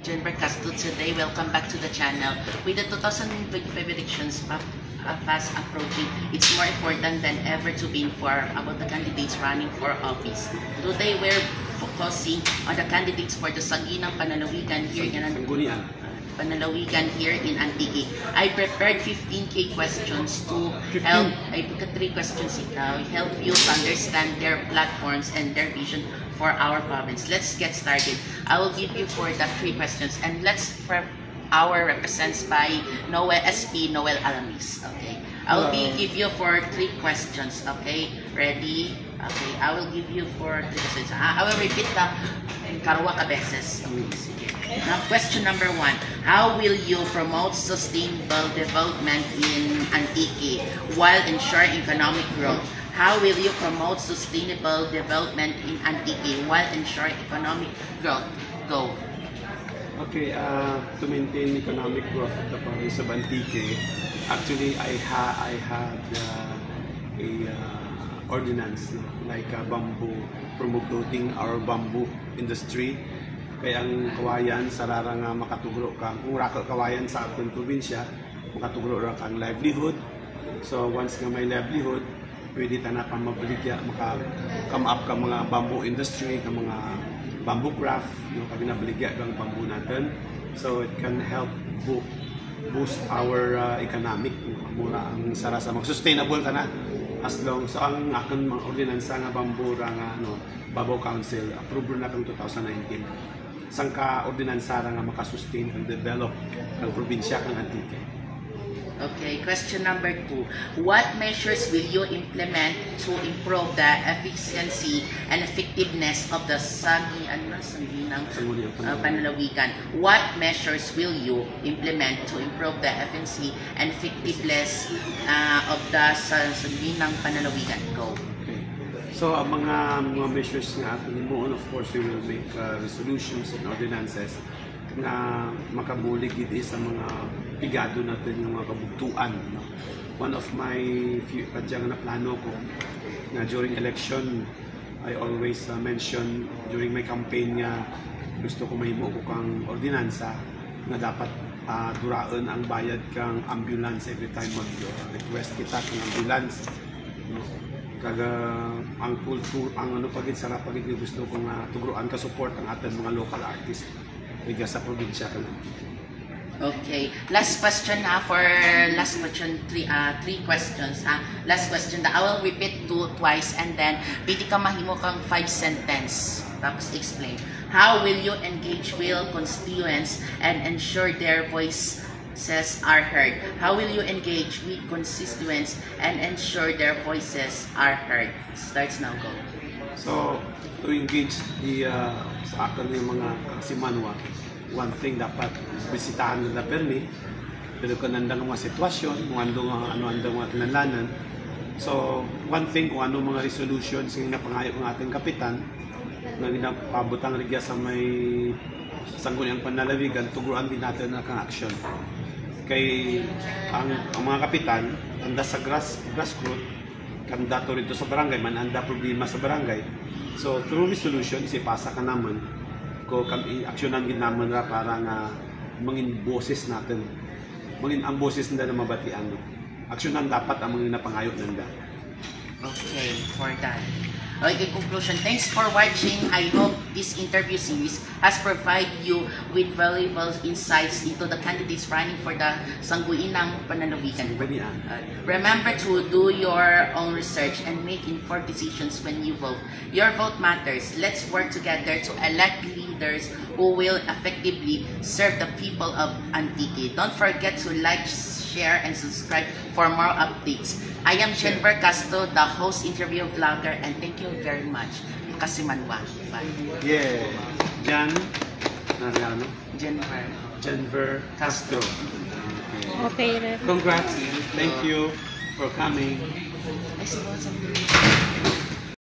Jennifer Castro today. Welcome back to the channel. With the 2025 elections fast approaching, it's more important than ever to be informed about the candidates running for office. Today, we're focusing on the candidates for the Sangguniang Panlalawigan here in Antique. I prepared 15K questions to help. I put 3 questions help you to understand their platforms and their vision for our province. Let's get started. I will give you for the 3 questions, and let's our represents by Noel Alamis. Okay, I will give you for 3 questions. Okay, ready? Okay, I will give you for 3 questions. I will repeat the Karwa ka beses. Now, question number 1. How will you promote sustainable development in Antique while ensuring economic growth? How will you promote sustainable development in Antique while ensuring economic growth? Go. Okay, to maintain economic growth of the province of Antique, actually I had a ordinance like bamboo, promoting our bamboo industry. Kaya ang kawayan, sarara nga makatugro ka. Kung raka kawayan sa atong probinsya, makatugro ra kang livelihood. So once nga may livelihood, pwede ta na pa mabaligya, maka-come up ka mga bamboo industry, ka mga bamboo craft, kami nabaligya kang bamboo natin. So it can help boost our economic. Mura ang sara sa mag-sustainable ka na. As long, so ang akong mga ordinansa nga bamboo ra nga Babaw Council, approve na kang 2019. Sangka ordinansa nga makasustain and develop ang probinsya ng Antique. Okay, question number 2. What measures will you implement to improve the efficiency and effectiveness of the Sangguniang Panlalawigan? What measures will you implement to improve the efficiency and effectiveness of the Sangguniang Panlalawigan? Go. So, ang mga measures nga ating imuon, of course, we will make resolutions and ordinances na makabulig sa mga pigado natin yung mga kabugtuan. One of my kadyang na plano ko na during election, I always mention during my campaign nga gusto ko mahimo ko kang ordinansa na dapat duraan ang bayad kang ambulance every time mag-request kita kang ambulance. Kaga ang kultur, ang pagit sarap pagit gusto ko nga tuguruan ka support ang ating mga local artist biga sa probinsya ka. Okay, last question for last question, 3 questions. Last question, I will repeat twice, and then pwede ka mahimo kang 5 sentence tapos explain. How will you engage real constituents and ensure their voices are heard? How will you engage with constituents and ensure their voices are heard? Starts now, go. So, to engage sa akin yung mga kasimanwa, one thing dapat bisitahan na permi, pero kung nandang mga sitwasyon, kung ano-andang mga kinalanan. So, one thing, kung ano mga resolutions yung napangayo ng ating kapitan, na ginapabutang rigya sa may Sangguniang Panlalawigan, tuguruan din natin na kang action. Kay ang mga kapitan, anda sa grassroots, kandidato rito sa barangay, mananda problema sa barangay. So, through resolution, ipasa ka naman, kung aksyonan din naman na para nga mangin boses natin. Ang boses nila na mabatian. Aksyonan dapat ang mga napangayo nila. Okay, for that. Okay, conclusion. Thanks for watching. I hope this interview series has provided you with valuable insights into the candidates running for the Sangguniang Panlalawigan. Remember to do your own research and make informed decisions when you vote. Your vote matters. Let's work together to elect leaders who will effectively serve the people of Antique. Don't forget to like, share, and subscribe for more updates. I am Jennifer Castro, the host, interview vlogger, and thank you very much. Kasimanwa. Bye. Yeah. Jennifer Castro. Okay. Congrats. Thank you for coming. I see what's up.